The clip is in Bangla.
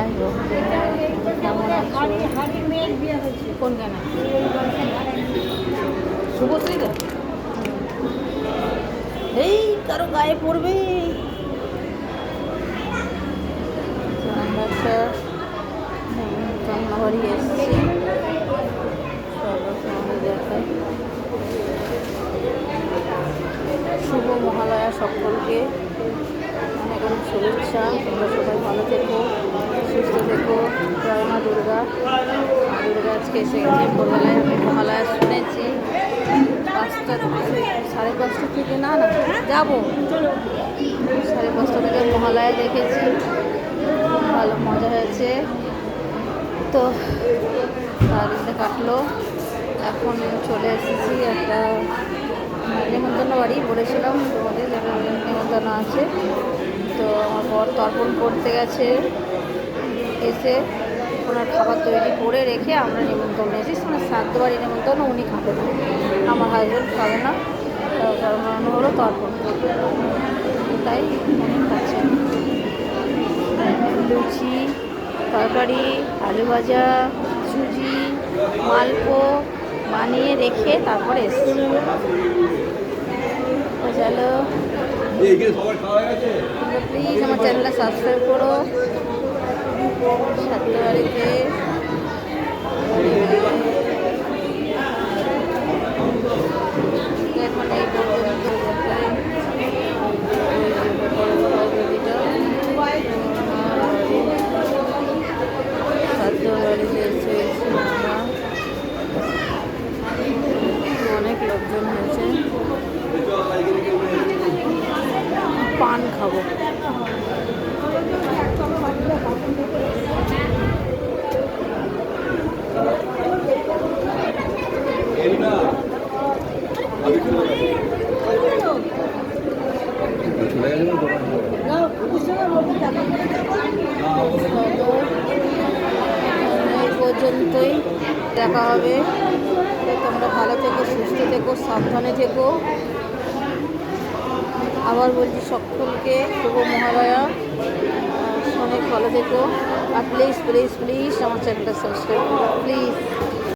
হাই কেমন আছো? কোন গান? শুভশ্রী তো এই কারো গায়ে পড়বে। আমরা একটা জন্মবাড়ি এসেছি, দেখায়। শুভ মহালয়া সকলকে অনেক অনেক শুভেচ্ছা। তোমরা সবাই ভালো থেকো, সুস্থ থেকো। জয় মা দুর্গা। দুর্গা আজকে এসে গেছে। ভোরবেলায় আমি মহালয়া শুনেছি 5টা 5:30 থেকে, না যাবো 5:30 থেকে মহালয়া দেখেছি, ভালো মজা হয়েছে। তো সারাদিনটা কাটলো। এখন চলে এসেছি একটা নিমন্ত্রণ বাড়ি, বলেছিলাম তোমাদের নিমন্ত্রণ আছে। তো আমার বর তর্পণ করতে গেছে, এসে ওনার খাবার তৈরি করে রেখে আমরা নিমন্ত্রণ এসেছি। আমার শ্রাদ্ধ বাড়ি নিমন্ত্রণ, উনি খাবেন না, আমার হাজব্যান্ড খাবে না, কারণ হলো তর্পণ করবে, তাই উনি খাচ্ছেন। লুচি, তরকারি, আলু ভাজা, সুজি, মালপো বানিয়ে রেখে তারপরে এসেছি। চলো প্লিজ আমার চ্যানেলটা সাবস্ক্রাইব করো। সাথে বাড়িতে এখন এই পর্যন্ত সাধ্য বাড়িতে এসে আমরা অনেক লোকজন হয়েছে, পান খাবো। এই পর্যন্তই, দেখা হবে। তোমরা ভালো থেকো, সুস্থ থেকো, সাবধানে থেকো। আবার বলছি সকলকে শুভ মহালয়া, অনেক ভালো থেকো। আর প্লিজ প্লিজ প্লিজ আমার চ্যানেলটা সাবস্ক্রাইব করো প্লিজ।